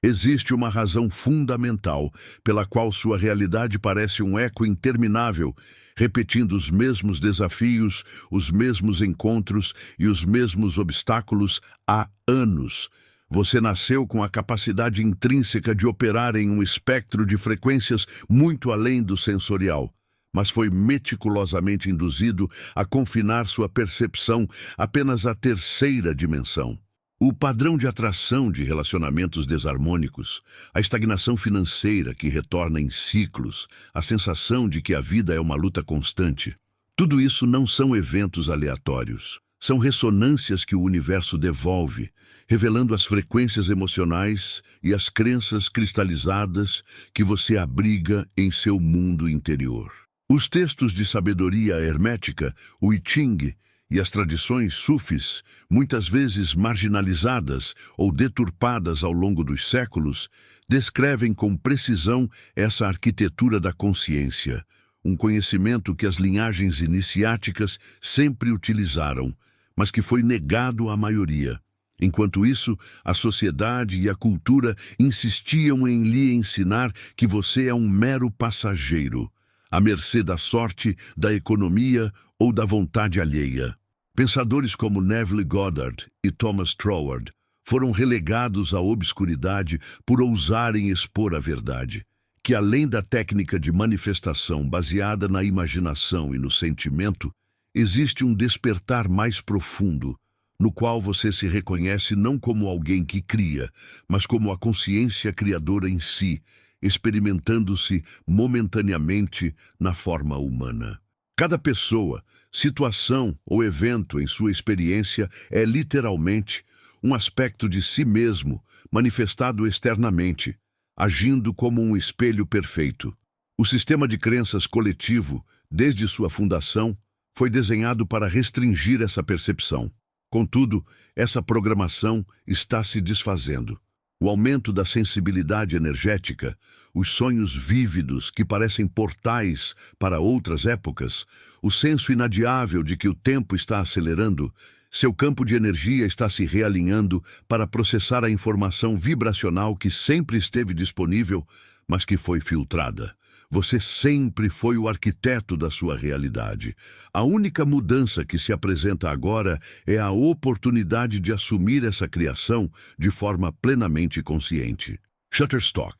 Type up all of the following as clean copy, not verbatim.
Existe uma razão fundamental pela qual sua realidade parece um eco interminável, repetindo os mesmos desafios, os mesmos encontros e os mesmos obstáculos há anos. Você nasceu com a capacidade intrínseca de operar em um espectro de frequências muito além do sensorial, mas foi meticulosamente induzido a confinar sua percepção apenas à terceira dimensão. O padrão de atração de relacionamentos desarmônicos, a estagnação financeira que retorna em ciclos, a sensação de que a vida é uma luta constante. Tudo isso não são eventos aleatórios. São ressonâncias que o universo devolve, revelando as frequências emocionais e as crenças cristalizadas que você abriga em seu mundo interior. Os textos de sabedoria hermética, o I Ching, e as tradições sufis, muitas vezes marginalizadas ou deturpadas ao longo dos séculos, descrevem com precisão essa arquitetura da consciência, um conhecimento que as linhagens iniciáticas sempre utilizaram, mas que foi negado à maioria. Enquanto isso, a sociedade e a cultura insistiam em lhe ensinar que você é um mero passageiro, à mercê da sorte, da economia ou da vontade alheia. Pensadores como Neville Goddard e Thomas Troward foram relegados à obscuridade por ousarem expor a verdade, que além da técnica de manifestação baseada na imaginação e no sentimento, existe um despertar mais profundo, no qual você se reconhece não como alguém que cria, mas como a consciência criadora em si, experimentando-se momentaneamente na forma humana. Cada pessoa, situação ou evento em sua experiência é literalmente um aspecto de si mesmo manifestado externamente, agindo como um espelho perfeito. O sistema de crenças coletivo, desde sua fundação, foi desenhado para restringir essa percepção. Contudo, essa programação está se desfazendo. O aumento da sensibilidade energética, os sonhos vívidos que parecem portais para outras épocas, o senso inadiável de que o tempo está acelerando, seu campo de energia está se realinhando para processar a informação vibracional que sempre esteve disponível, mas que foi filtrada. Você sempre foi o arquiteto da sua realidade. A única mudança que se apresenta agora é a oportunidade de assumir essa criação de forma plenamente consciente. Shutterstock,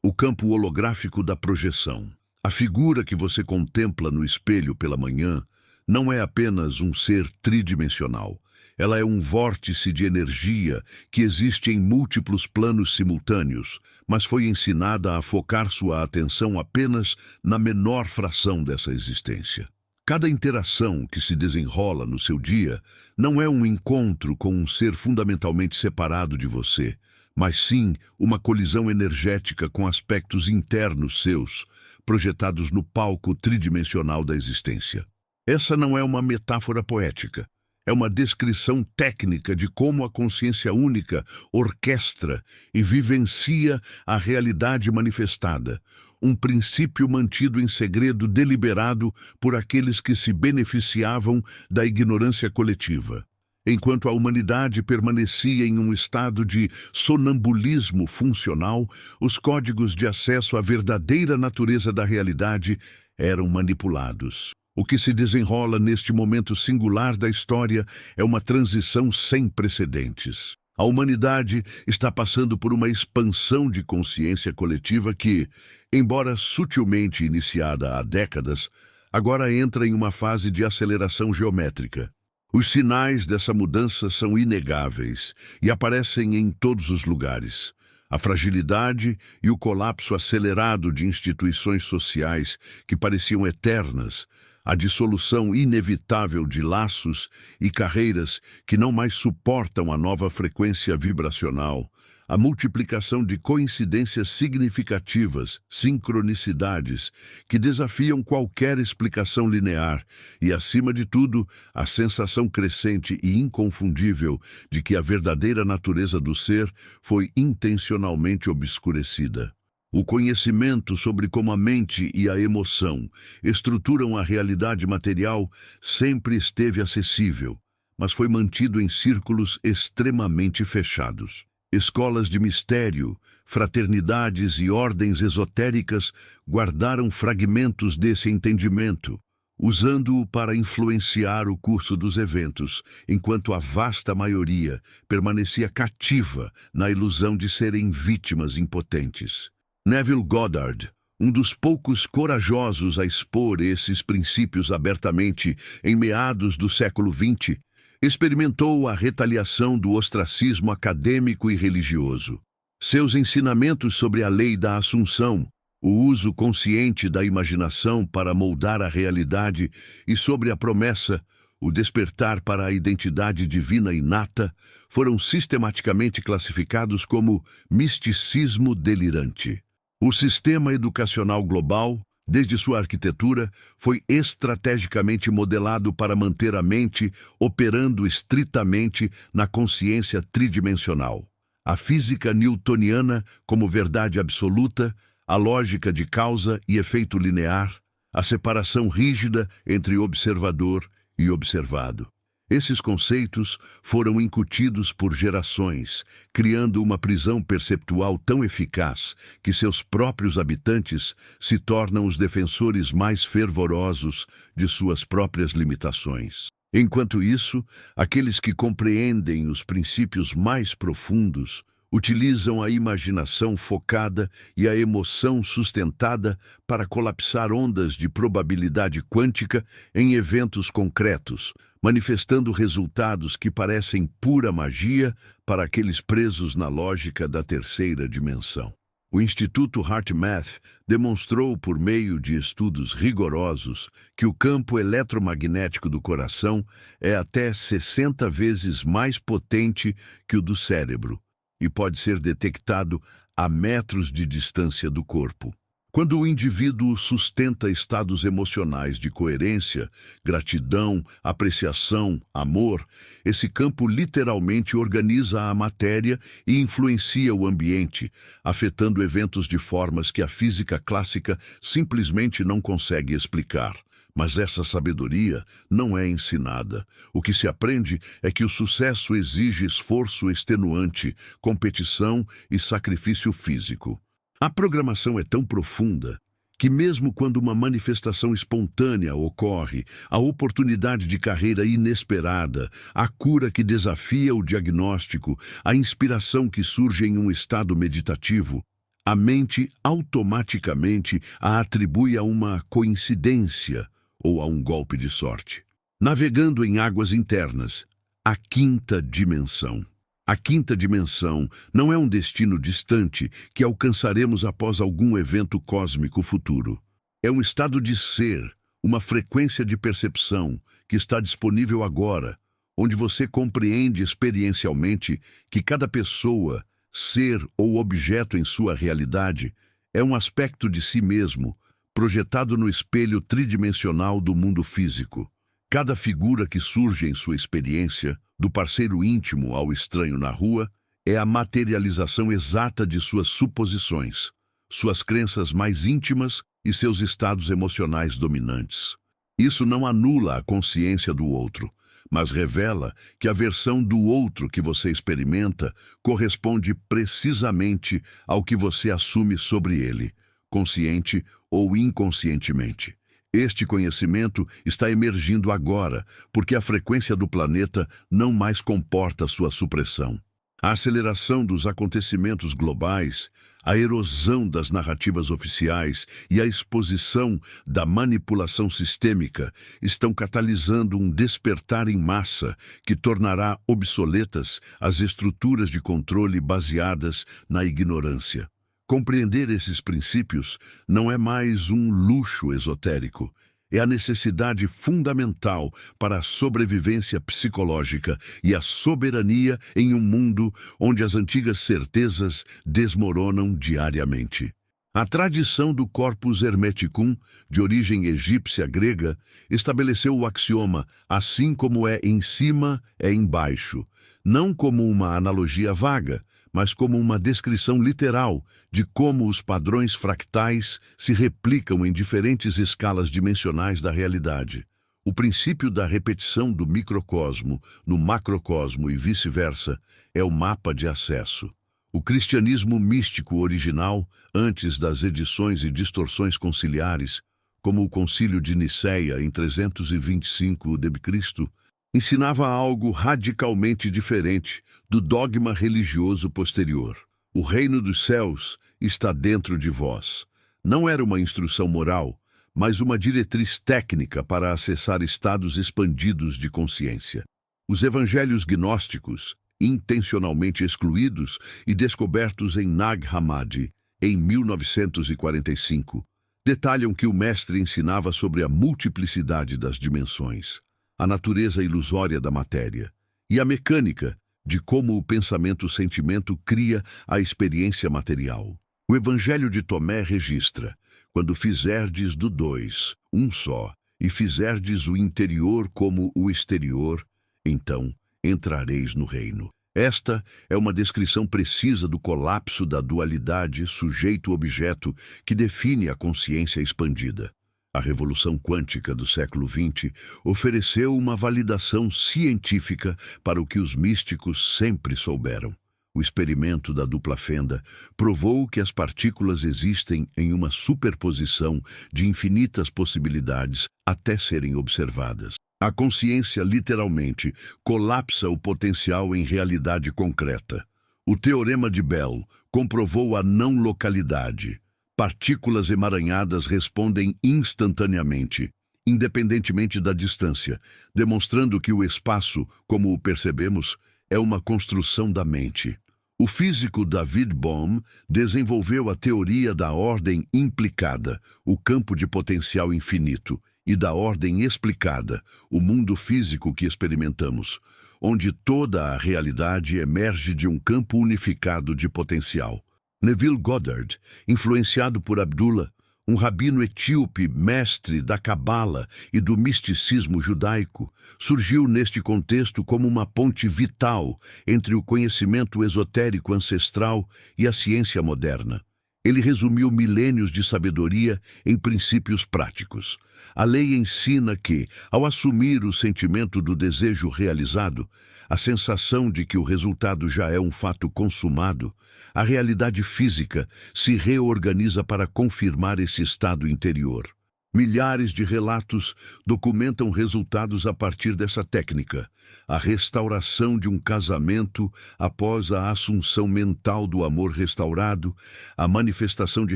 o campo holográfico da projeção. A figura que você contempla no espelho pela manhã não é apenas um ser tridimensional. Ela é um vórtice de energia que existe em múltiplos planos simultâneos, mas foi ensinada a focar sua atenção apenas na menor fração dessa existência. Cada interação que se desenrola no seu dia não é um encontro com um ser fundamentalmente separado de você, mas sim uma colisão energética com aspectos internos seus, projetados no palco tridimensional da existência. Essa não é uma metáfora poética. É uma descrição técnica de como a consciência única orquestra e vivencia a realidade manifestada, um princípio mantido em segredo deliberado por aqueles que se beneficiavam da ignorância coletiva. Enquanto a humanidade permanecia em um estado de sonambulismo funcional, os códigos de acesso à verdadeira natureza da realidade eram manipulados. O que se desenrola neste momento singular da história é uma transição sem precedentes. A humanidade está passando por uma expansão de consciência coletiva que, embora sutilmente iniciada há décadas, agora entra em uma fase de aceleração geométrica. Os sinais dessa mudança são inegáveis e aparecem em todos os lugares. A fragilidade e o colapso acelerado de instituições sociais que pareciam eternas, a dissolução inevitável de laços e carreiras que não mais suportam a nova frequência vibracional, a multiplicação de coincidências significativas, sincronicidades, que desafiam qualquer explicação linear e, acima de tudo, a sensação crescente e inconfundível de que a verdadeira natureza do ser foi intencionalmente obscurecida. O conhecimento sobre como a mente e a emoção estruturam a realidade material sempre esteve acessível, mas foi mantido em círculos extremamente fechados. Escolas de mistério, fraternidades e ordens esotéricas guardaram fragmentos desse entendimento, usando-o para influenciar o curso dos eventos, enquanto a vasta maioria permanecia cativa na ilusão de serem vítimas impotentes. Neville Goddard, um dos poucos corajosos a expor esses princípios abertamente em meados do século XX, experimentou a retaliação do ostracismo acadêmico e religioso. Seus ensinamentos sobre a lei da Assunção, o uso consciente da imaginação para moldar a realidade e sobre a promessa, o despertar para a identidade divina inata, foram sistematicamente classificados como misticismo delirante. O sistema educacional global, desde sua arquitetura, foi estrategicamente modelado para manter a mente operando estritamente na consciência tridimensional. A física newtoniana como verdade absoluta, a lógica de causa e efeito linear, a separação rígida entre observador e observado. Esses conceitos foram incutidos por gerações, criando uma prisão perceptual tão eficaz que seus próprios habitantes se tornam os defensores mais fervorosos de suas próprias limitações. Enquanto isso, aqueles que compreendem os princípios mais profundos utilizam a imaginação focada e a emoção sustentada para colapsar ondas de probabilidade quântica em eventos concretos, manifestando resultados que parecem pura magia para aqueles presos na lógica da terceira dimensão. O Instituto HeartMath demonstrou por meio de estudos rigorosos que o campo eletromagnético do coração é até 60 vezes mais potente que o do cérebro e pode ser detectado a metros de distância do corpo. Quando o indivíduo sustenta estados emocionais de coerência, gratidão, apreciação, amor, esse campo literalmente organiza a matéria e influencia o ambiente, afetando eventos de formas que a física clássica simplesmente não consegue explicar. Mas essa sabedoria não é ensinada. O que se aprende é que o sucesso exige esforço extenuante, competição e sacrifício físico. A programação é tão profunda que mesmo quando uma manifestação espontânea ocorre, a oportunidade de carreira inesperada, a cura que desafia o diagnóstico, a inspiração que surge em um estado meditativo, a mente automaticamente a atribui a uma coincidência ou a um golpe de sorte. Navegando em águas internas, a quinta dimensão. A quinta dimensão não é um destino distante que alcançaremos após algum evento cósmico futuro. É um estado de ser, uma frequência de percepção que está disponível agora, onde você compreende experiencialmente que cada pessoa, ser ou objeto em sua realidade é um aspecto de si mesmo, projetado no espelho tridimensional do mundo físico. Cada figura que surge em sua experiência, do parceiro íntimo ao estranho na rua, é a materialização exata de suas suposições, suas crenças mais íntimas e seus estados emocionais dominantes. Isso não anula a consciência do outro, mas revela que a versão do outro que você experimenta corresponde precisamente ao que você assume sobre ele, consciente ou inconscientemente. Este conhecimento está emergindo agora, porque a frequência do planeta não mais comporta sua supressão. A aceleração dos acontecimentos globais, a erosão das narrativas oficiais e a exposição da manipulação sistêmica estão catalisando um despertar em massa que tornará obsoletas as estruturas de controle baseadas na ignorância. Compreender esses princípios não é mais um luxo esotérico. É a necessidade fundamental para a sobrevivência psicológica e a soberania em um mundo onde as antigas certezas desmoronam diariamente. A tradição do Corpus Hermeticum, de origem egípcia-grega, estabeleceu o axioma assim como é em cima, é embaixo, não como uma analogia vaga, mas como uma descrição literal de como os padrões fractais se replicam em diferentes escalas dimensionais da realidade. O princípio da repetição do microcosmo no macrocosmo e vice-versa é o mapa de acesso. O cristianismo místico original, antes das edições e distorções conciliares, como o Concílio de Nicéia em 325 d.C., ensinava algo radicalmente diferente do dogma religioso posterior. O reino dos céus está dentro de vós. Não era uma instrução moral, mas uma diretriz técnica para acessar estados expandidos de consciência. Os evangelhos gnósticos, intencionalmente excluídos e descobertos em Nag Hammadi, em 1945, detalham que o mestre ensinava sobre a multiplicidade das dimensões, a natureza ilusória da matéria e a mecânica de como o pensamento-sentimento cria a experiência material. O Evangelho de Tomé registra: quando fizerdes do dois um só, e fizerdes o interior como o exterior, então entrareis no reino. Esta é uma descrição precisa do colapso da dualidade sujeito-objeto que define a consciência expandida. A revolução quântica do século XX ofereceu uma validação científica para o que os místicos sempre souberam. O experimento da dupla fenda provou que as partículas existem em uma superposição de infinitas possibilidades até serem observadas. A consciência, literalmente, colapsa o potencial em realidade concreta. O Teorema de Bell comprovou a não localidade. Partículas emaranhadas respondem instantaneamente, independentemente da distância, demonstrando que o espaço, como o percebemos, é uma construção da mente. O físico David Bohm desenvolveu a teoria da ordem implicada, o campo de potencial infinito, e da ordem explicada, o mundo físico que experimentamos, onde toda a realidade emerge de um campo unificado de potencial. Neville Goddard, influenciado por Abdullah, um rabino etíope mestre da Cabala e do misticismo judaico, surgiu neste contexto como uma ponte vital entre o conhecimento esotérico ancestral e a ciência moderna. Ele resumiu milênios de sabedoria em princípios práticos. A lei ensina que, ao assumir o sentimento do desejo realizado, a sensação de que o resultado já é um fato consumado, a realidade física se reorganiza para confirmar esse estado interior. Milhares de relatos documentam resultados a partir dessa técnica. A restauração de um casamento após a assunção mental do amor restaurado, a manifestação de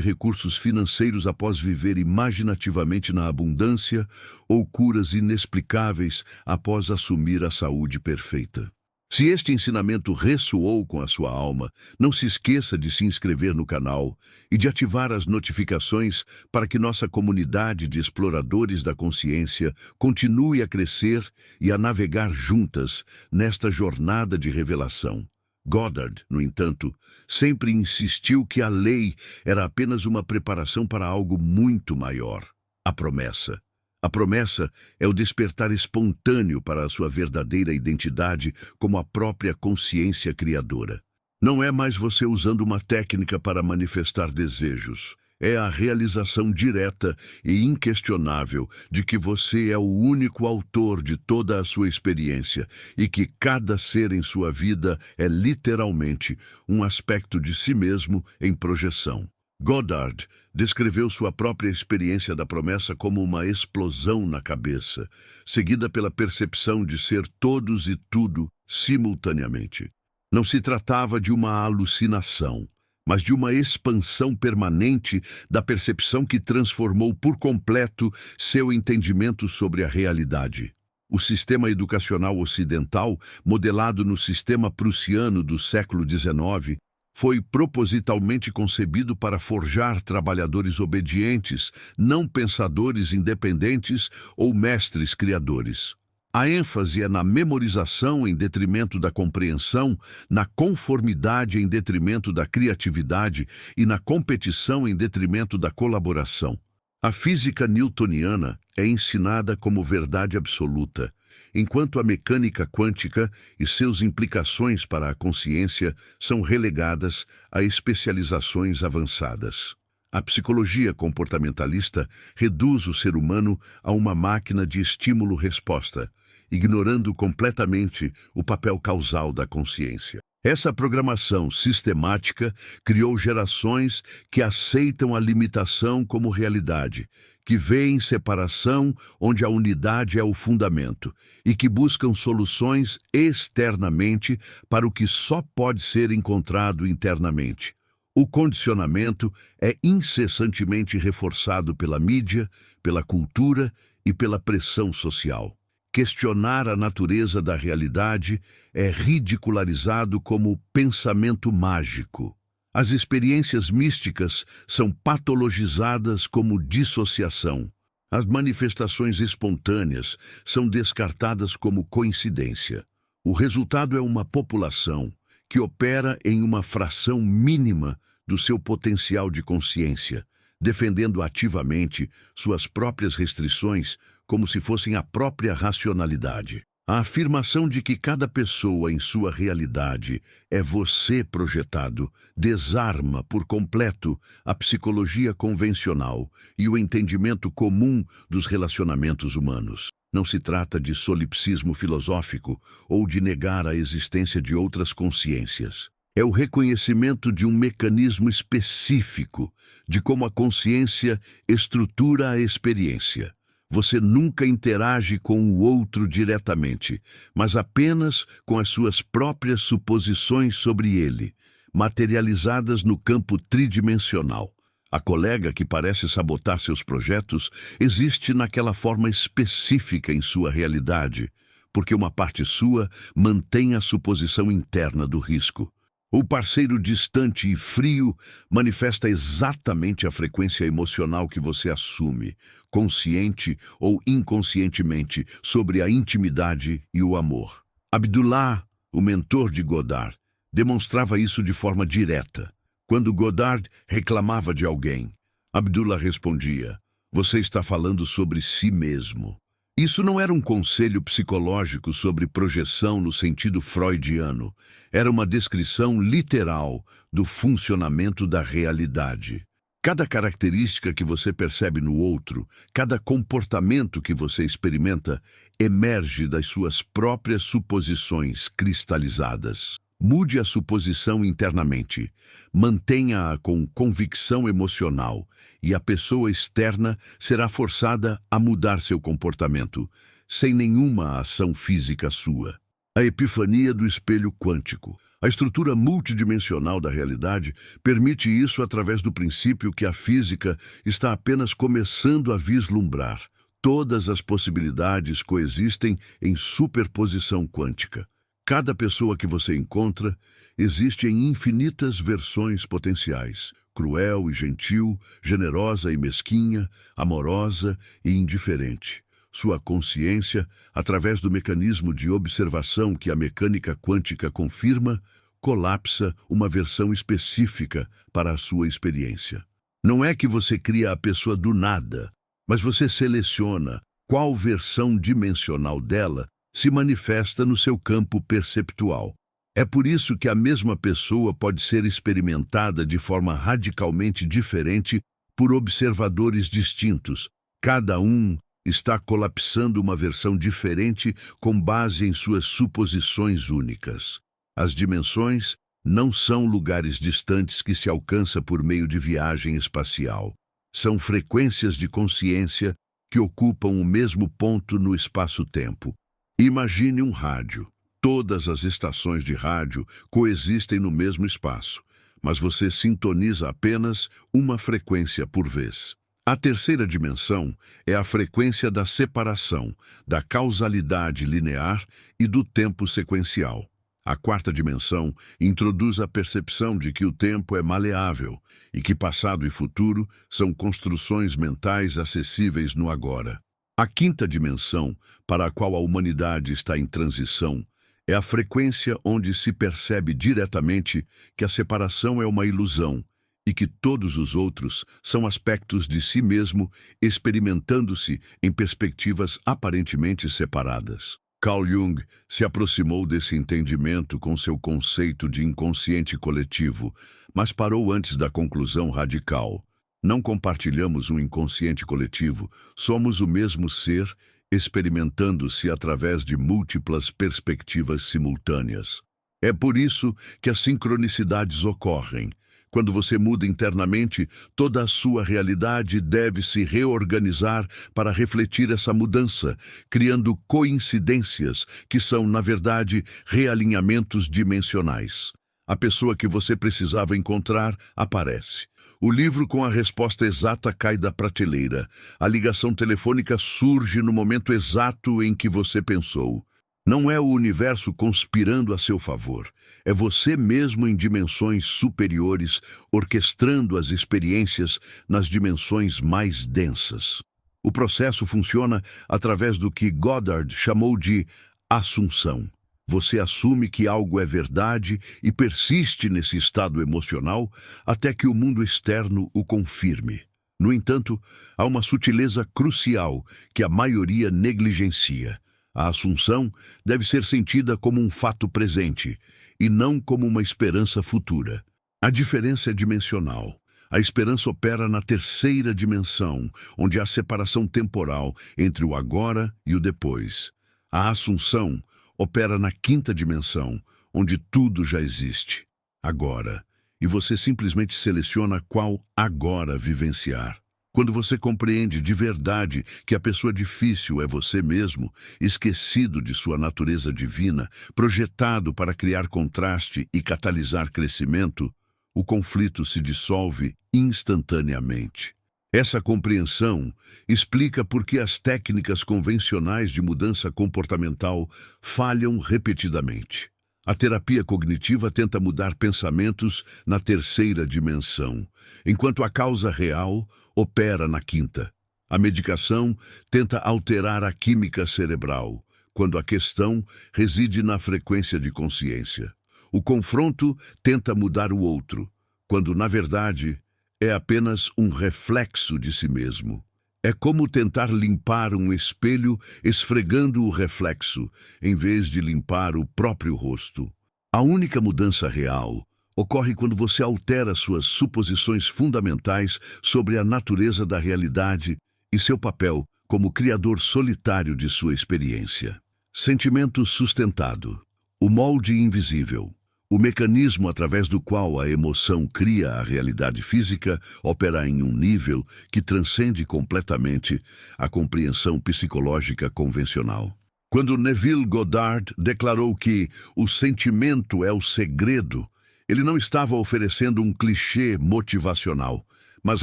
recursos financeiros após viver imaginativamente na abundância, ou curas inexplicáveis após assumir a saúde perfeita. Se este ensinamento ressoou com a sua alma, não se esqueça de se inscrever no canal e de ativar as notificações para que nossa comunidade de exploradores da consciência continue a crescer e a navegar juntas nesta jornada de revelação. Goddard, no entanto, sempre insistiu que a lei era apenas uma preparação para algo muito maior: a promessa. A promessa é o despertar espontâneo para a sua verdadeira identidade como a própria consciência criadora. Não é mais você usando uma técnica para manifestar desejos. É a realização direta e inquestionável de que você é o único autor de toda a sua experiência e que cada ser em sua vida é literalmente um aspecto de si mesmo em projeção. Goddard descreveu sua própria experiência da promessa como uma explosão na cabeça, seguida pela percepção de ser todos e tudo simultaneamente. Não se tratava de uma alucinação, mas de uma expansão permanente da percepção que transformou por completo seu entendimento sobre a realidade. O sistema educacional ocidental, modelado no sistema prussiano do século XIX, foi propositalmente concebido para forjar trabalhadores obedientes, não pensadores independentes ou mestres criadores. A ênfase é na memorização em detrimento da compreensão, na conformidade em detrimento da criatividade e na competição em detrimento da colaboração. A física newtoniana é ensinada como verdade absoluta, enquanto a mecânica quântica e seus implicações para a consciência são relegadas a especializações avançadas. A psicologia comportamentalista reduz o ser humano a uma máquina de estímulo-resposta, ignorando completamente o papel causal da consciência. Essa programação sistemática criou gerações que aceitam a limitação como realidade, que veem separação onde a unidade é o fundamento e que buscam soluções externamente para o que só pode ser encontrado internamente. O condicionamento é incessantemente reforçado pela mídia, pela cultura e pela pressão social. Questionar a natureza da realidade é ridicularizado como pensamento mágico. As experiências místicas são patologizadas como dissociação. As manifestações espontâneas são descartadas como coincidência. O resultado é uma população que opera em uma fração mínima do seu potencial de consciência, defendendo ativamente suas próprias restrições como se fossem a própria racionalidade. A afirmação de que cada pessoa em sua realidade é você projetado desarma por completo a psicologia convencional e o entendimento comum dos relacionamentos humanos. Não se trata de solipsismo filosófico ou de negar a existência de outras consciências. É o reconhecimento de um mecanismo específico de como a consciência estrutura a experiência. Você nunca interage com o outro diretamente, mas apenas com as suas próprias suposições sobre ele, materializadas no campo tridimensional. A colega que parece sabotar seus projetos existe naquela forma específica em sua realidade, porque uma parte sua mantém a suposição interna do risco. O parceiro distante e frio manifesta exatamente a frequência emocional que você assume, consciente ou inconscientemente, sobre a intimidade e o amor. Abdullah, o mentor de Godard, demonstrava isso de forma direta. Quando Godard reclamava de alguém, Abdullah respondia: "Você está falando sobre si mesmo." Isso não era um conselho psicológico sobre projeção no sentido freudiano. Era uma descrição literal do funcionamento da realidade. Cada característica que você percebe no outro, cada comportamento que você experimenta, emerge das suas próprias suposições cristalizadas. Mude a suposição internamente, mantenha-a com convicção emocional e a pessoa externa será forçada a mudar seu comportamento, sem nenhuma ação física sua. A epifania do espelho quântico. A estrutura multidimensional da realidade permite isso através do princípio que a física está apenas começando a vislumbrar. Todas as possibilidades coexistem em superposição quântica. Cada pessoa que você encontra existe em infinitas versões potenciais, cruel e gentil, generosa e mesquinha, amorosa e indiferente. Sua consciência, através do mecanismo de observação que a mecânica quântica confirma, colapsa uma versão específica para a sua experiência. Não é que você cria a pessoa do nada, mas você seleciona qual versão dimensional dela se manifesta no seu campo perceptual. É por isso que a mesma pessoa pode ser experimentada de forma radicalmente diferente por observadores distintos. Cada um está colapsando uma versão diferente com base em suas suposições únicas. As dimensões não são lugares distantes que se alcança por meio de viagem espacial. São frequências de consciência que ocupam o mesmo ponto no espaço-tempo. Imagine um rádio. Todas as estações de rádio coexistem no mesmo espaço, mas você sintoniza apenas uma frequência por vez. A terceira dimensão é a frequência da separação, da causalidade linear e do tempo sequencial. A quarta dimensão introduz a percepção de que o tempo é maleável e que passado e futuro são construções mentais acessíveis no agora. A quinta dimensão, para a qual a humanidade está em transição, é a frequência onde se percebe diretamente que a separação é uma ilusão e que todos os outros são aspectos de si mesmo experimentando-se em perspectivas aparentemente separadas. Carl Jung se aproximou desse entendimento com seu conceito de inconsciente coletivo, mas parou antes da conclusão radical. Não compartilhamos um inconsciente coletivo, somos o mesmo ser, experimentando-se através de múltiplas perspectivas simultâneas. É por isso que as sincronicidades ocorrem. Quando você muda internamente, toda a sua realidade deve se reorganizar para refletir essa mudança, criando coincidências que são, na verdade, realinhamentos dimensionais. A pessoa que você precisava encontrar aparece. O livro com a resposta exata cai da prateleira. A ligação telefônica surge no momento exato em que você pensou. Não é o universo conspirando a seu favor. É você mesmo em dimensões superiores, orquestrando as experiências nas dimensões mais densas. O processo funciona através do que Goddard chamou de assunção. Você assume que algo é verdade e persiste nesse estado emocional até que o mundo externo o confirme. No entanto, há uma sutileza crucial que a maioria negligencia. A assunção deve ser sentida como um fato presente e não como uma esperança futura. A diferença é dimensional. A esperança opera na terceira dimensão, onde há separação temporal entre o agora e o depois. A assunção opera na quinta dimensão, onde tudo já existe. Agora. E você simplesmente seleciona qual agora vivenciar. Quando você compreende de verdade que a pessoa difícil é você mesmo, esquecido de sua natureza divina, projetado para criar contraste e catalisar crescimento, o conflito se dissolve instantaneamente. Essa compreensão explica por que as técnicas convencionais de mudança comportamental falham repetidamente. A terapia cognitiva tenta mudar pensamentos na terceira dimensão, enquanto a causa real opera na quinta. A medicação tenta alterar a química cerebral, quando a questão reside na frequência de consciência. O confronto tenta mudar o outro, quando, na verdade, é apenas um reflexo de si mesmo. É como tentar limpar um espelho esfregando o reflexo, em vez de limpar o próprio rosto. A única mudança real ocorre quando você altera suas suposições fundamentais sobre a natureza da realidade e seu papel como criador solitário de sua experiência. Sentimento sustentado. O molde invisível. O mecanismo através do qual a emoção cria a realidade física opera em um nível que transcende completamente a compreensão psicológica convencional. Quando Neville Goddard declarou que o sentimento é o segredo, ele não estava oferecendo um clichê motivacional, mas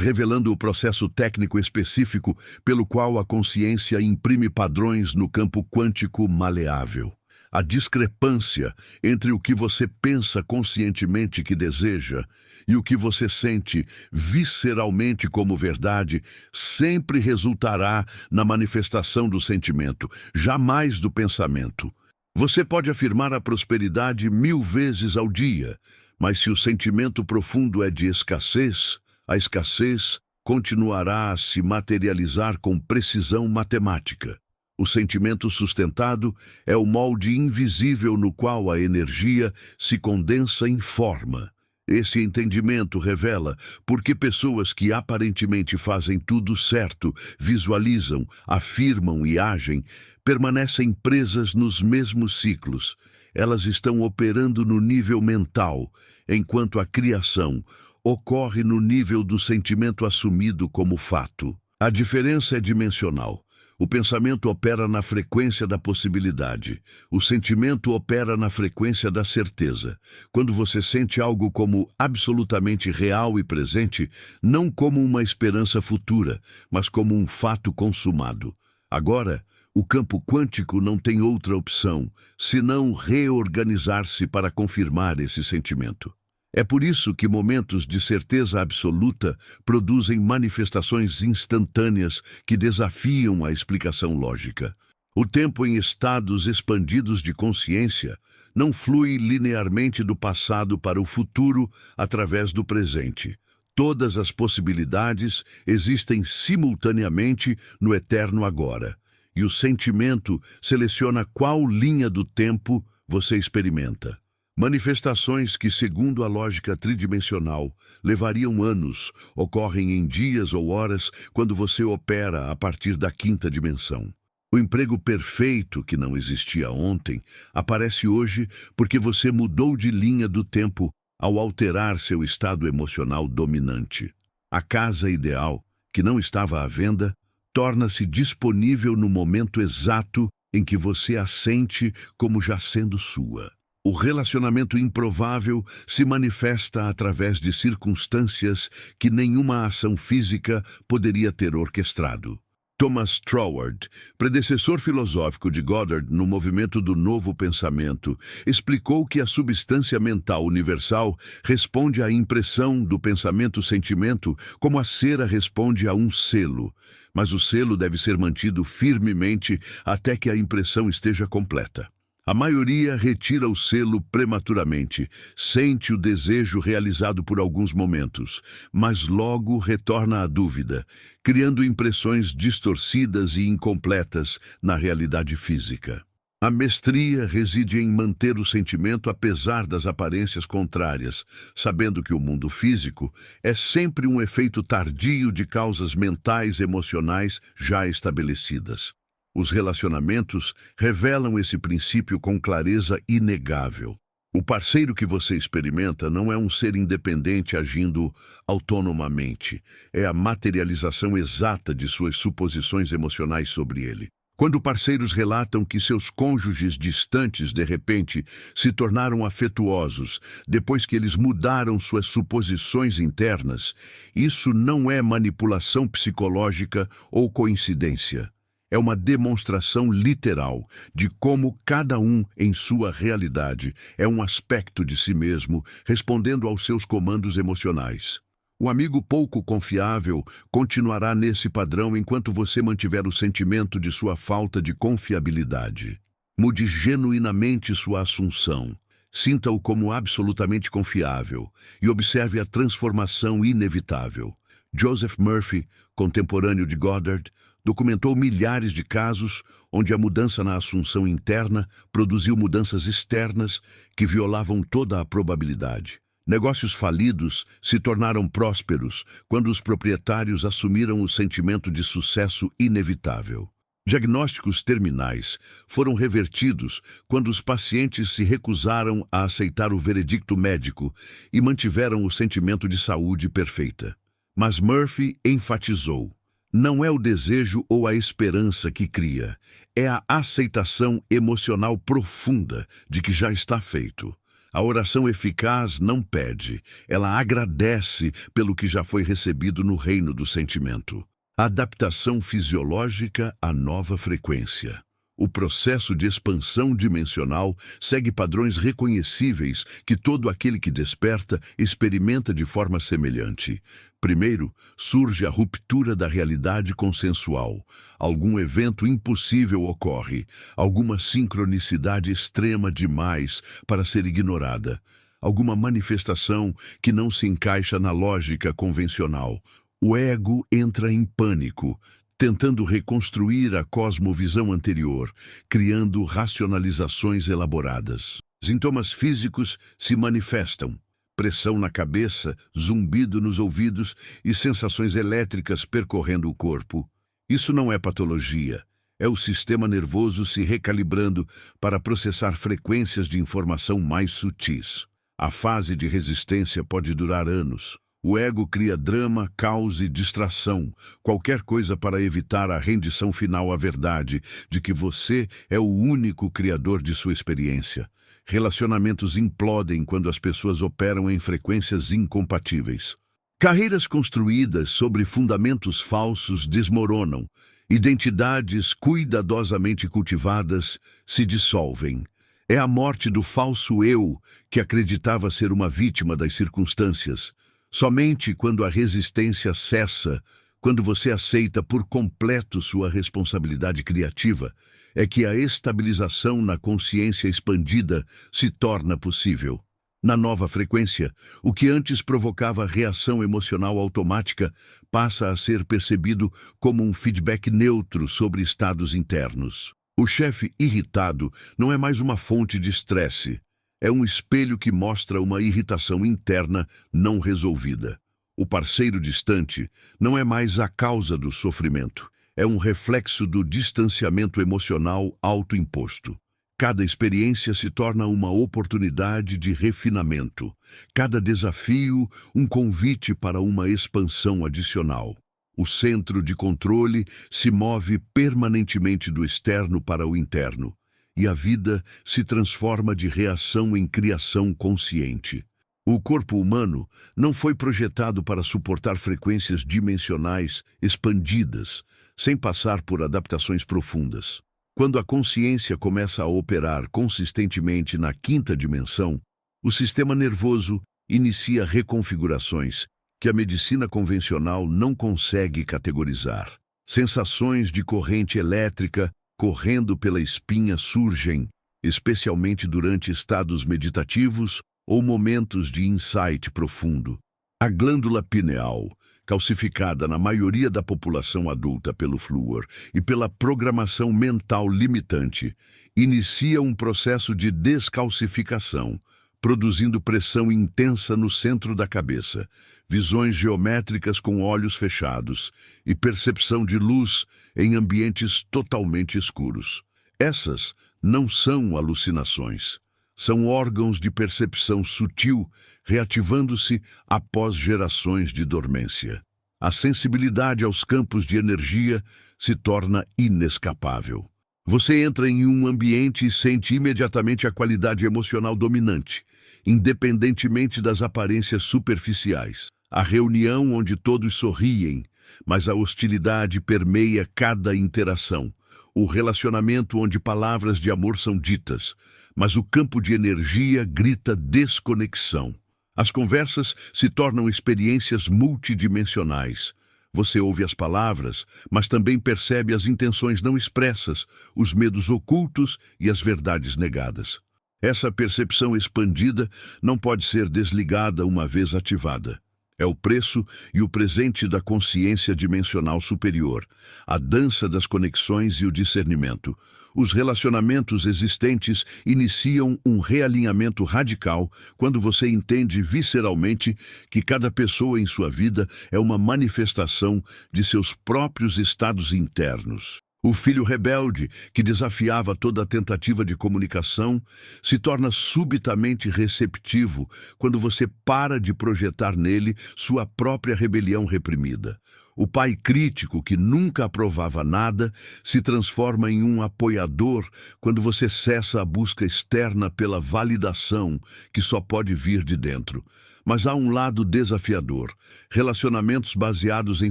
revelando o processo técnico específico pelo qual a consciência imprime padrões no campo quântico maleável. A discrepância entre o que você pensa conscientemente que deseja e o que você sente visceralmente como verdade sempre resultará na manifestação do sentimento, jamais do pensamento. Você pode afirmar a prosperidade 1000 vezes ao dia, mas se o sentimento profundo é de escassez, a escassez continuará a se materializar com precisão matemática. O sentimento sustentado é o molde invisível no qual a energia se condensa em forma. Esse entendimento revela por que pessoas que aparentemente fazem tudo certo, visualizam, afirmam e agem, permanecem presas nos mesmos ciclos. Elas estão operando no nível mental, enquanto a criação ocorre no nível do sentimento assumido como fato. A diferença é dimensional. O pensamento opera na frequência da possibilidade. O sentimento opera na frequência da certeza. Quando você sente algo como absolutamente real e presente, não como uma esperança futura, mas como um fato consumado. Agora, o campo quântico não tem outra opção, senão reorganizar-se para confirmar esse sentimento. É por isso que momentos de certeza absoluta produzem manifestações instantâneas que desafiam a explicação lógica. O tempo em estados expandidos de consciência não flui linearmente do passado para o futuro através do presente. Todas as possibilidades existem simultaneamente no eterno agora, e o sentimento seleciona qual linha do tempo você experimenta. Manifestações que, segundo a lógica tridimensional, levariam anos, ocorrem em dias ou horas quando você opera a partir da quinta dimensão. O emprego perfeito que não existia ontem aparece hoje porque você mudou de linha do tempo ao alterar seu estado emocional dominante. A casa ideal, que não estava à venda, torna-se disponível no momento exato em que você a sente como já sendo sua. O relacionamento improvável se manifesta através de circunstâncias que nenhuma ação física poderia ter orquestrado. Thomas Troward, predecessor filosófico de Goddard no movimento do novo pensamento, explicou que a substância mental universal responde à impressão do pensamento-sentimento como a cera responde a um selo, mas o selo deve ser mantido firmemente até que a impressão esteja completa. A maioria retira o selo prematuramente, sente o desejo realizado por alguns momentos, mas logo retorna à dúvida, criando impressões distorcidas e incompletas na realidade física. A mestria reside em manter o sentimento apesar das aparências contrárias, sabendo que o mundo físico é sempre um efeito tardio de causas mentais e emocionais já estabelecidas. Os relacionamentos revelam esse princípio com clareza inegável. O parceiro que você experimenta não é um ser independente agindo autonomamente. É a materialização exata de suas suposições emocionais sobre ele. Quando parceiros relatam que seus cônjuges distantes, de repente, se tornaram afetuosos depois que eles mudaram suas suposições internas, isso não é manipulação psicológica ou coincidência. É uma demonstração literal de como cada um, em sua realidade, é um aspecto de si mesmo, respondendo aos seus comandos emocionais. O amigo pouco confiável continuará nesse padrão enquanto você mantiver o sentimento de sua falta de confiabilidade. Mude genuinamente sua assunção. Sinta-o como absolutamente confiável e observe a transformação inevitável. Joseph Murphy, contemporâneo de Goddard, documentou milhares de casos onde a mudança na assunção interna produziu mudanças externas que violavam toda a probabilidade. Negócios falidos se tornaram prósperos quando os proprietários assumiram o sentimento de sucesso inevitável. Diagnósticos terminais foram revertidos quando os pacientes se recusaram a aceitar o veredicto médico e mantiveram o sentimento de saúde perfeita. Mas Murphy enfatizou: não é o desejo ou a esperança que cria, é a aceitação emocional profunda de que já está feito. A oração eficaz não pede, ela agradece pelo que já foi recebido no reino do sentimento. Adaptação fisiológica à nova frequência. O processo de expansão dimensional segue padrões reconhecíveis que todo aquele que desperta experimenta de forma semelhante. Primeiro, surge a ruptura da realidade consensual. Algum evento impossível ocorre, alguma sincronicidade extrema demais para ser ignorada, alguma manifestação que não se encaixa na lógica convencional. O ego entra em pânico, tentando reconstruir a cosmovisão anterior, criando racionalizações elaboradas. Sintomas físicos se manifestam: pressão na cabeça, zumbido nos ouvidos e sensações elétricas percorrendo o corpo. Isso não é patologia, é o sistema nervoso se recalibrando para processar frequências de informação mais sutis. A fase de resistência pode durar anos. O ego cria drama, caos e distração, qualquer coisa para evitar a rendição final à verdade de que você é o único criador de sua experiência. Relacionamentos implodem quando as pessoas operam em frequências incompatíveis. Carreiras construídas sobre fundamentos falsos desmoronam. Identidades cuidadosamente cultivadas se dissolvem. É a morte do falso eu que acreditava ser uma vítima das circunstâncias. Somente quando a resistência cessa, quando você aceita por completo sua responsabilidade criativa, é que a estabilização na consciência expandida se torna possível. Na nova frequência, o que antes provocava reação emocional automática passa a ser percebido como um feedback neutro sobre estados internos. O chefe irritado não é mais uma fonte de estresse. É um espelho que mostra uma irritação interna não resolvida. O parceiro distante não é mais a causa do sofrimento. é um reflexo do distanciamento emocional autoimposto. Cada experiência se torna uma oportunidade de refinamento. Cada desafio, um convite para uma expansão adicional. O centro de controle se move permanentemente do externo para o interno, e a vida se transforma de reação em criação consciente. O corpo humano não foi projetado para suportar frequências dimensionais expandidas, sem passar por adaptações profundas. Quando a consciência começa a operar consistentemente na quinta dimensão, o sistema nervoso inicia reconfigurações que a medicina convencional não consegue categorizar. Sensações de corrente elétrica correndo pela espinha surgem, especialmente durante estados meditativos ou momentos de insight profundo. A glândula pineal, calcificada na maioria da população adulta pelo flúor e pela programação mental limitante, inicia um processo de descalcificação, produzindo pressão intensa no centro da cabeça, visões geométricas com olhos fechados e percepção de luz em ambientes totalmente escuros. Essas não são alucinações. São órgãos de percepção sutil reativando-se após gerações de dormência. A sensibilidade aos campos de energia se torna inescapável. Você entra em um ambiente e sente imediatamente a qualidade emocional dominante, independentemente das aparências superficiais. A reunião onde todos sorriem, mas a hostilidade permeia cada interação. O relacionamento onde palavras de amor são ditas, mas o campo de energia grita desconexão. As conversas se tornam experiências multidimensionais. Você ouve as palavras, mas também percebe as intenções não expressas, os medos ocultos e as verdades negadas. Essa percepção expandida não pode ser desligada uma vez ativada. É o preço e o presente da consciência dimensional superior, a dança das conexões e o discernimento. Os relacionamentos existentes iniciam um realinhamento radical quando você entende visceralmente que cada pessoa em sua vida é uma manifestação de seus próprios estados internos. O filho rebelde, que desafiava toda a tentativa de comunicação, se torna subitamente receptivo quando você para de projetar nele sua própria rebelião reprimida. O pai crítico, que nunca aprovava nada, se transforma em um apoiador quando você cessa a busca externa pela validação que só pode vir de dentro. Mas há um lado desafiador. Relacionamentos baseados em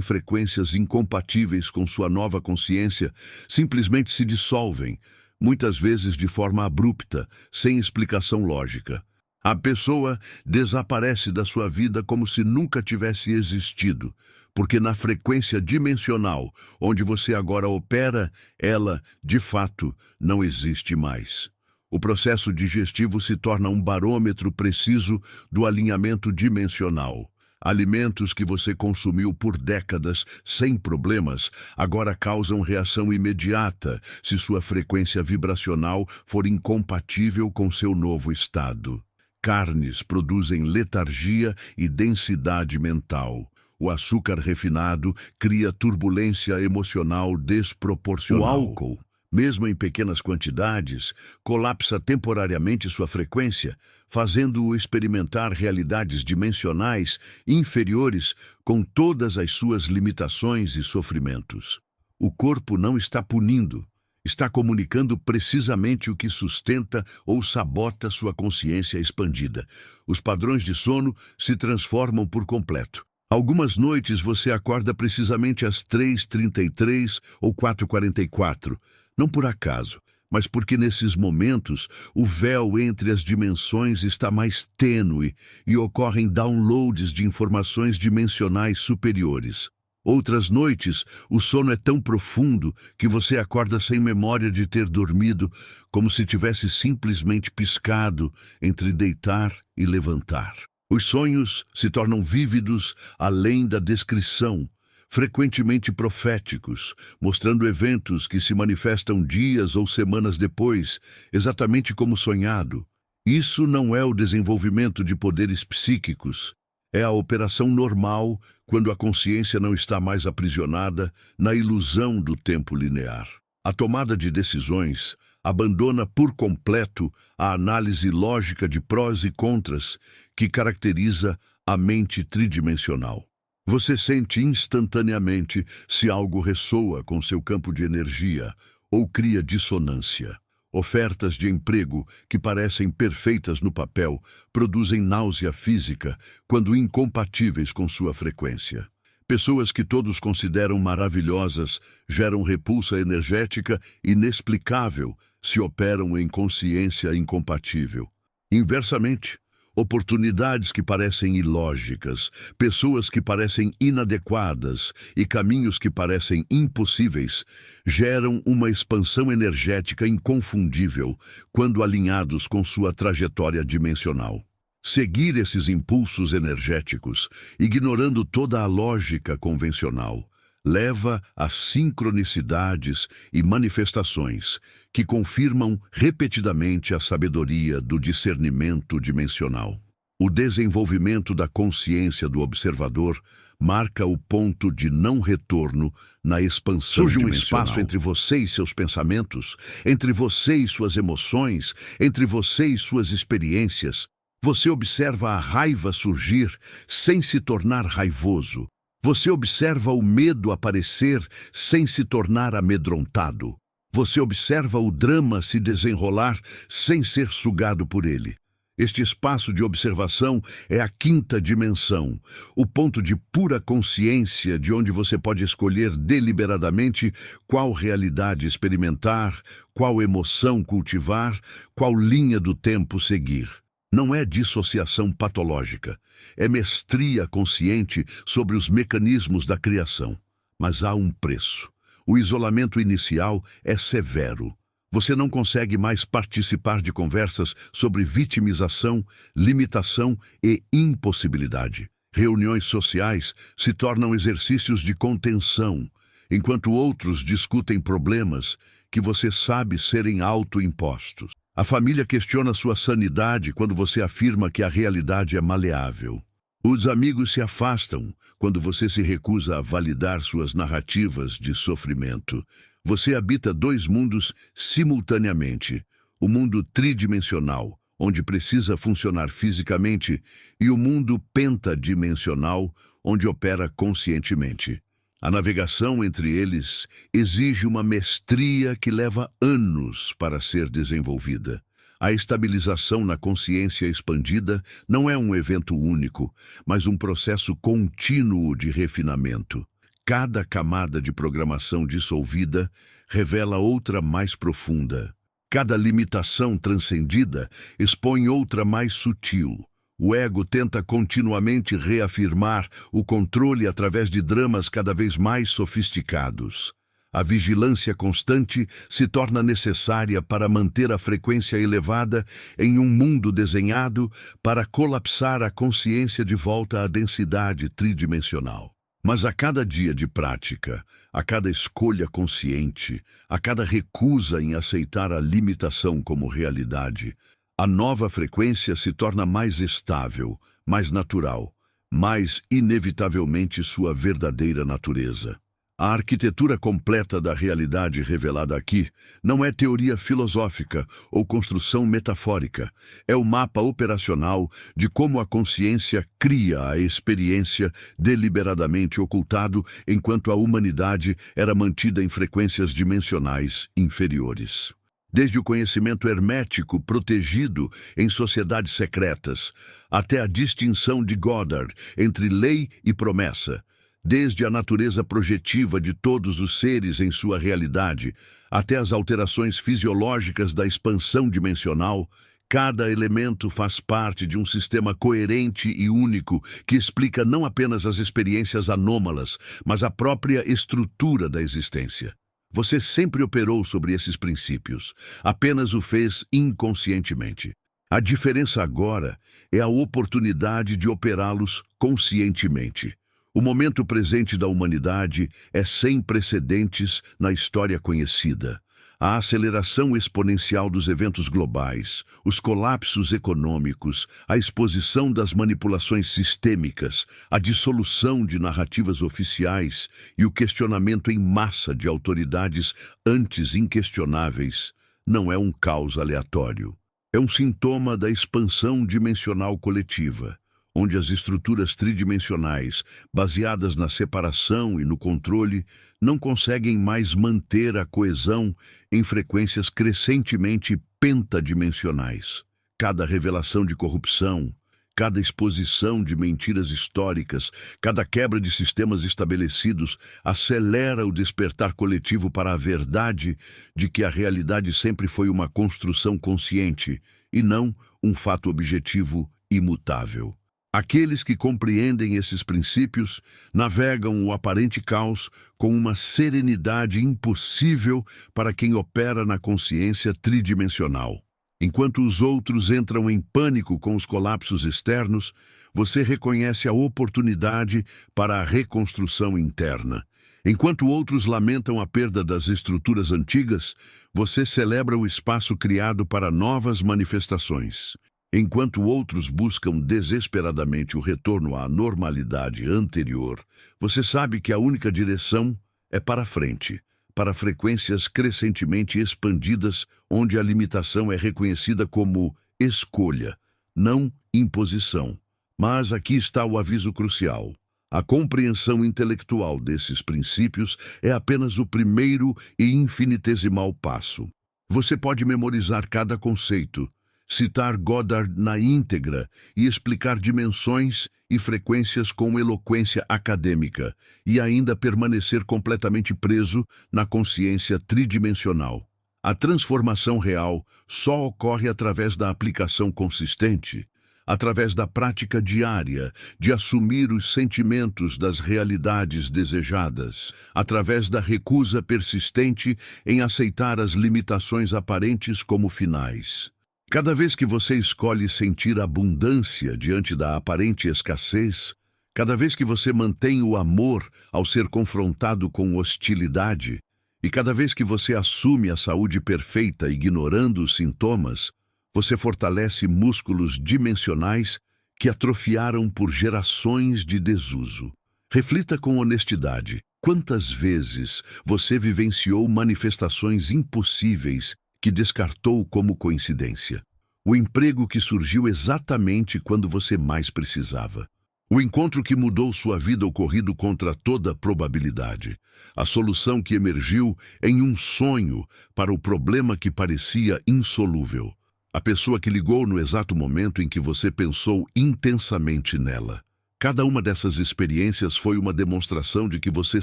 frequências incompatíveis com sua nova consciência simplesmente se dissolvem, muitas vezes de forma abrupta, sem explicação lógica. A pessoa desaparece da sua vida como se nunca tivesse existido, porque na frequência dimensional onde você agora opera, ela, de fato, não existe mais. O processo digestivo se torna um barômetro preciso do alinhamento dimensional. Alimentos que você consumiu por décadas sem problemas agora causam reação imediata se sua frequência vibracional for incompatível com seu novo estado. Carnes produzem letargia e densidade mental. O açúcar refinado cria turbulência emocional desproporcional. O álcool, mesmo em pequenas quantidades, colapsa temporariamente sua frequência, fazendo-o experimentar realidades dimensionais inferiores com todas as suas limitações e sofrimentos. O corpo não está punindo, está comunicando precisamente o que sustenta ou sabota sua consciência expandida. Os padrões de sono se transformam por completo. Algumas noites você acorda precisamente às 3h33 ou 4h44, não por acaso, mas porque nesses momentos o véu entre as dimensões está mais tênue e ocorrem downloads de informações dimensionais superiores. Outras noites, o sono é tão profundo que você acorda sem memória de ter dormido, como se tivesse simplesmente piscado entre deitar e levantar. Os sonhos se tornam vívidos além da descrição, frequentemente proféticos, mostrando eventos que se manifestam dias ou semanas depois, exatamente como sonhado. Isso não é o desenvolvimento de poderes psíquicos, É a operação normal quando a consciência não está mais aprisionada na ilusão do tempo linear. A tomada de decisões abandona por completo a análise lógica de prós e contras que caracteriza a mente tridimensional. Você sente instantaneamente se algo ressoa com seu campo de energia ou cria dissonância. Ofertas de emprego que parecem perfeitas no papel produzem náusea física quando incompatíveis com sua frequência. Pessoas que todos consideram maravilhosas geram repulsa energética inexplicável se operam em consciência incompatível. Inversamente, oportunidades que parecem ilógicas, pessoas que parecem inadequadas e caminhos que parecem impossíveis geram uma expansão energética inconfundível quando alinhados com sua trajetória dimensional. Seguir esses impulsos energéticos, ignorando toda a lógica convencional, leva a sincronicidades e manifestações que confirmam repetidamente a sabedoria do discernimento dimensional. O desenvolvimento da consciência do observador marca o ponto de não retorno na expansão dimensional. Surge um espaço entre você e seus pensamentos, entre você e suas emoções, entre você e suas experiências. Você observa a raiva surgir sem se tornar raivoso. Você observa o medo aparecer sem se tornar amedrontado. Você observa o drama se desenrolar sem ser sugado por ele. Este espaço de observação é a quinta dimensão, o ponto de pura consciência de onde você pode escolher deliberadamente qual realidade experimentar, qual emoção cultivar, qual linha do tempo seguir. Não é dissociação patológica, é mestria consciente sobre os mecanismos da criação. Mas há um preço. O isolamento inicial é severo. Você não consegue mais participar de conversas sobre vitimização, limitação e impossibilidade. Reuniões sociais se tornam exercícios de contenção, enquanto outros discutem problemas que você sabe serem autoimpostos. A família questiona sua sanidade quando você afirma que a realidade é maleável. Os amigos se afastam quando você se recusa a validar suas narrativas de sofrimento. Você habita dois mundos simultaneamente: o mundo tridimensional, onde precisa funcionar fisicamente, e o mundo pentadimensional, onde opera conscientemente. A navegação entre eles exige uma mestria que leva anos para ser desenvolvida. A estabilização na consciência expandida não é um evento único, mas um processo contínuo de refinamento. Cada camada de programação dissolvida revela outra mais profunda. Cada limitação transcendida expõe outra mais sutil. O ego tenta continuamente reafirmar o controle através de dramas cada vez mais sofisticados. A vigilância constante se torna necessária para manter a frequência elevada em um mundo desenhado para colapsar a consciência de volta à densidade tridimensional. Mas a cada dia de prática, a cada escolha consciente, a cada recusa em aceitar a limitação como realidade, a nova frequência se torna mais estável, mais natural, mais inevitavelmente sua verdadeira natureza. A arquitetura completa da realidade revelada aqui não é teoria filosófica ou construção metafórica. É o mapa operacional de como a consciência cria a experiência deliberadamente ocultado enquanto a humanidade era mantida em frequências dimensionais inferiores. Desde o conhecimento hermético protegido em sociedades secretas, até a distinção de Goddard entre lei e promessa, desde a natureza projetiva de todos os seres em sua realidade, até as alterações fisiológicas da expansão dimensional, cada elemento faz parte de um sistema coerente e único que explica não apenas as experiências anômalas, mas a própria estrutura da existência. Você sempre operou sobre esses princípios, apenas o fez inconscientemente. A diferença agora é a oportunidade de operá-los conscientemente. O momento presente da humanidade é sem precedentes na história conhecida. A aceleração exponencial dos eventos globais, os colapsos econômicos, a exposição das manipulações sistêmicas, a dissolução de narrativas oficiais e o questionamento em massa de autoridades antes inquestionáveis não é um caos aleatório. É um sintoma da expansão dimensional coletiva, onde as estruturas tridimensionais, baseadas na separação e no controle, não conseguem mais manter a coesão em frequências crescentemente pentadimensionais. Cada revelação de corrupção, cada exposição de mentiras históricas, cada quebra de sistemas estabelecidos acelera o despertar coletivo para a verdade de que a realidade sempre foi uma construção consciente e não um fato objetivo imutável. Aqueles que compreendem esses princípios navegam o aparente caos com uma serenidade impossível para quem opera na consciência tridimensional. Enquanto os outros entram em pânico com os colapsos externos, você reconhece a oportunidade para a reconstrução interna. Enquanto outros lamentam a perda das estruturas antigas, você celebra o espaço criado para novas manifestações. Enquanto outros buscam desesperadamente o retorno à normalidade anterior, você sabe que a única direção é para frente, para frequências crescentemente expandidas, onde a limitação é reconhecida como escolha, não imposição. Mas aqui está o aviso crucial. A compreensão intelectual desses princípios é apenas o primeiro e infinitesimal passo. Você pode memorizar cada conceito, citar Goddard na íntegra e explicar dimensões e frequências com eloquência acadêmica, e ainda permanecer completamente preso na consciência tridimensional. A transformação real só ocorre através da aplicação consistente, através da prática diária de assumir os sentimentos das realidades desejadas, através da recusa persistente em aceitar as limitações aparentes como finais. Cada vez que você escolhe sentir abundância diante da aparente escassez, cada vez que você mantém o amor ao ser confrontado com hostilidade, e cada vez que você assume a saúde perfeita ignorando os sintomas, você fortalece músculos dimensionais que atrofiaram por gerações de desuso. Reflita com honestidade. Quantas vezes você vivenciou manifestações impossíveis que descartou como coincidência? O emprego que surgiu exatamente quando você mais precisava. O encontro que mudou sua vida ocorrido contra toda probabilidade. A solução que emergiu em um sonho para o problema que parecia insolúvel. A pessoa que ligou no exato momento em que você pensou intensamente nela. Cada uma dessas experiências foi uma demonstração de que você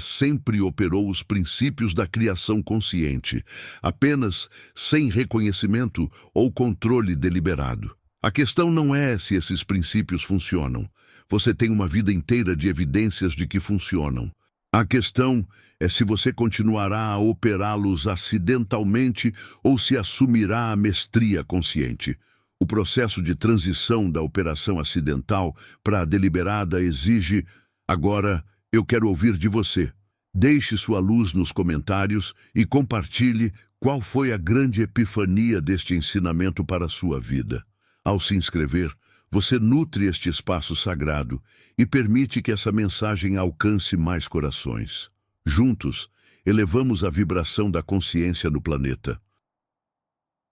sempre operou os princípios da criação consciente, apenas sem reconhecimento ou controle deliberado. A questão não é se esses princípios funcionam. Você tem uma vida inteira de evidências de que funcionam. A questão é se você continuará a operá-los acidentalmente ou se assumirá a mestria consciente. O processo de transição da operação acidental para a deliberada exige... Agora, eu quero ouvir de você. Deixe sua luz nos comentários e compartilhe qual foi a grande epifania deste ensinamento para a sua vida. Ao se inscrever, você nutre este espaço sagrado e permite que essa mensagem alcance mais corações. Juntos, elevamos a vibração da consciência no planeta.